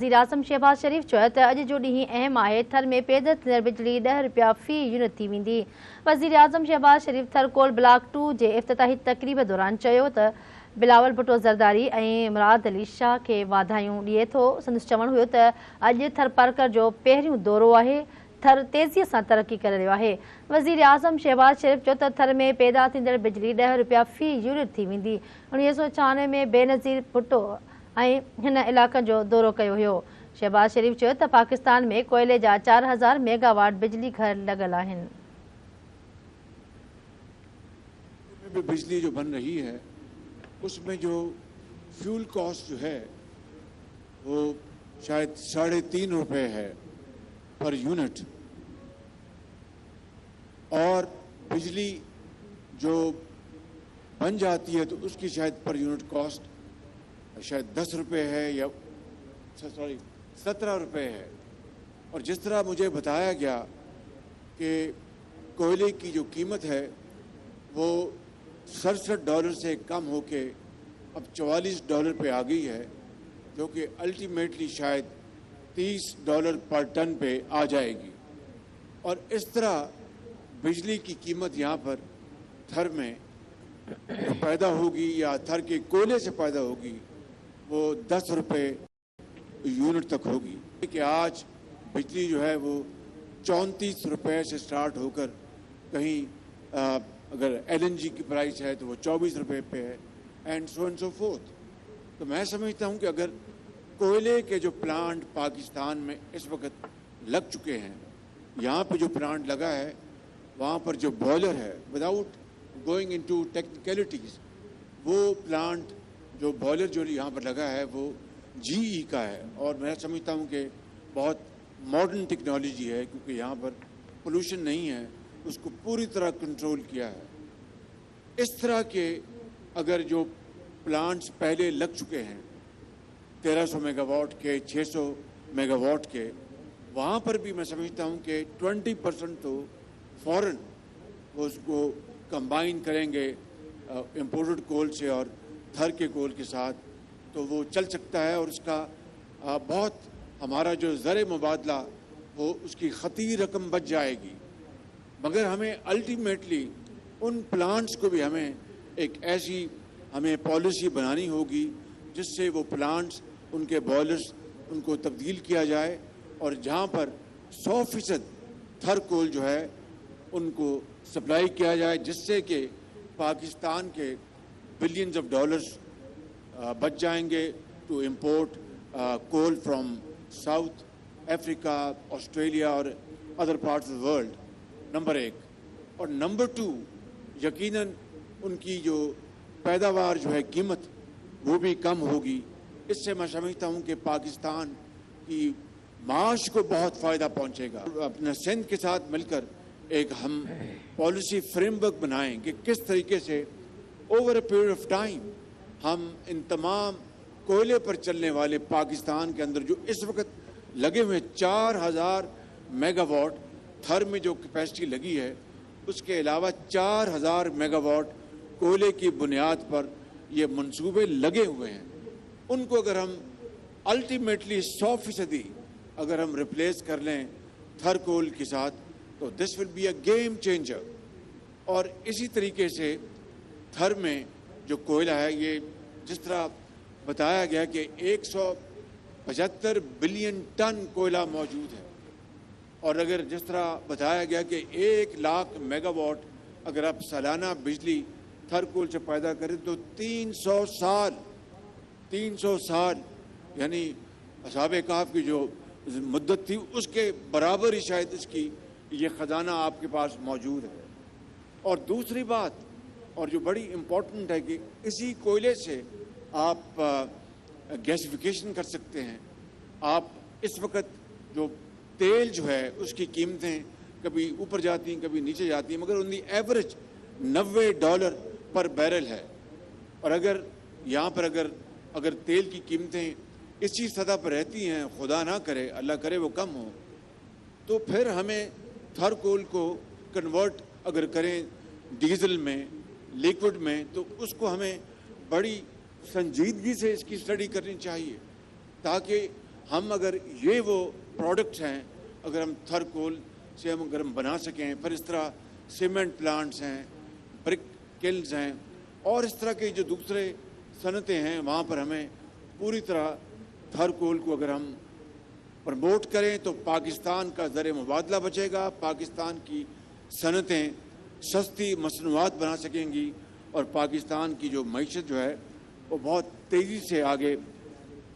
वज़ीर आज़म शहबाज शरीफ़ चयो त अॼु जो ॾींहुं अहम आहे। थर में पैदा थींदड़ बिजली 10 रुपया फ़ी यूनिट थी वेंदी। वज़ीर आज़म शहबाज शरीफ़ थर कोल ब्लॉक 2 जे इफ़्तिताही तक़रीब दौरान चयो त बिलावल भुट्टो ज़रदारी ऐं मुराद अली शाह खे वाधायूं ॾिए थो। संदसि चवणु हुयो त अॼु थर पार्कर जो पहिरियों दौरो आहे। थर तेज़ीअ सां तरक़ी करे रहियो आहे। वज़ीर आज़म शहबाज शरीफ़ चयो त थर में पैदा थींदड़ बिजली 10 रुपया फ़ी यूनिट थी वेंदी। 1996 में बेनज़ीर भुट्टो ऐं हिन इलाक़नि जो दौरो कयो हुयो। शहबाज शरीफ़ चयो त पाकिस्तान में कोयले जा 4000 मेगावाट बिजली घर लॻल आहिनि। बिजली जो बन रही है उसमें जो फ्यूल कॉस्ट जो है वो शायद 3.5 रुपए है पर यूनिट, और बिजली जो बन जाती है तो उसकी शायद पर यूनिट कॉस्ट शायद 10 रुपए है या 17 रुपए है। और जिस तरह मुझे बताया गया कि कोयले की जो कीमत है वो $67 से कम होके अब $44 पे आ गई है, जो कि अल्टीमेटली शायद $30 पर टन पे आ जाएगी। और इस तरह बिजली की कीमत यहाँ पर थर में जो पैदा होगी या थर के कोयले से पैदा होगी वो 10 रुपए यूनिट तक होगी। कि आज बिजली जो है वो 34 रुपए से स्टार्ट होकर कहीं अगर एलएनजी की प्राइस है तो वो 24 रुपए पे है, एंड सो फोर्थ। तो मैं समझता हूँ कि अगर कोयले के जो प्लांट पाकिस्तान में इस वक्त लग चुके हैं, यहाँ पे जो प्लांट लगा है वहाँ पर जो बॉयलर है, विदाउट गोइंग इनटू टेक्निकलिटीज, वो प्लांट जो बॉयलर जो यहाँ पर लगा है वो जीई का है। और मैं समझता हूँ कि बहुत मॉडर्न टेक्नोलॉजी है, क्योंकि यहाँ पर पोल्यूशन नहीं है, उसको पूरी तरह कंट्रोल किया है। इस तरह के अगर जो प्लांट्स पहले लग चुके हैं 1300 मेगावाट के, 600 मेगावाट के, वहाँ पर भी मैं समझता हूँ कि 20% तो फौरन वो उसको कंबाइन करेंगे इम्पोर्टेड कोल से और थर के कोल के साथ, तो वो चल सकता है। और उसका बहुत हमारा जो ज़र मुबादला वो उसकी खती रकम बच जाएगी। मगर हमें अल्टीमेटली उन प्लांट्स को भी हमें एक ऐसी हमें पॉलिसी बनानी होगी जिससे वो प्लांट्स, उनके बॉयलर्स, उनको तब्दील किया जाए, और जहाँ पर 100% थर कोल जो है उनको सप्लाई किया जाए, जिससे कि पाकिस्तान के बिलियंस ऑफ डॉलर्स बच जाएंगे to import coal from South Africa, Australia और other parts of the world, number 1। और नंबर 2, यकीनन उनकी जो पैदावार जो है कीमत वो भी कम होगी। इससे मैं समझता हूँ कि पाकिस्तान की माश को बहुत फ़ायदा पहुँचेगा। अपने सिंध के साथ मिलकर एक हम पॉलिसी फ्रेमवर्क बनाएं कि किस तरीके से over a period of time हम इन तमाम कोयले पर चलने वाले पाकिस्तान के अंदर जो इस वक्त लगे हुए 4000 मेगावाट थर में जो कैपेसिटी लगी है, उसके अलावा 4000 मेगावाट कोयले की बुनियाद पर ये मंसूबे लगे हुए हैं। उनको अगर हम अल्टीमेटली 100% अगर हम रिप्लेस कर लें थर कोल के साथ, तो this will be a game changer. और इसी तरीके से थर में जो कोयला है, ये जिस तरह बताया गया कि 175 बिलियन टन कोयला मौजूद है, और अगर जिस तरह बताया गया कि 1 लाख मेगावाट अगर आप सालाना बिजली थर कोल से पैदा करें तो 300 साल यानी असहाबे कहफ की जो मुद्दत थी उसके बराबर ही शायद इसकी ये ख़जाना आपके पास मौजूद है। और दूसरी बात, और जो बड़ी इम्पोर्टेंट है, कि इसी कोयले से आप गैसिफिकेशन कर सकते हैं। आप इस वक्त जो तेल जो है उसकी कीमतें कभी ऊपर जाती हैं कभी नीचे जाती हैं, मगर उन दी एवरेज $90 पर बैरल है। और अगर यहाँ पर अगर तेल की कीमतें इसी सतह पर रहती हैं, खुदा ना करे, अल्लाह करे वो कम हो, तो फिर हमें थर कोल को कन्वर्ट अगर करें डीजल में, लिक्विड में, तो उसको हमें बड़ी संजीदगी से इसकी स्टडी करनी चाहिए, ताकि हम अगर ये वो प्रोडक्ट्स हैं, अगर हम थर कोल से हम अगर हम बना सकें, फिर इस तरह सीमेंट प्लांट्स हैं, ब्रिक किल्स हैं और इस तरह के जो दूसरे सनतें हैं, वहाँ पर हमें पूरी तरह थर कोल को अगर हम प्रमोट करें तो पाकिस्तान का ज़र मुबादला बचेगा, पाकिस्तान की सनतें सस्ती मसनूआत बना सकेंगी और पाकिस्तान की जो मईशत जो है वो बहुत तेज़ी से आगे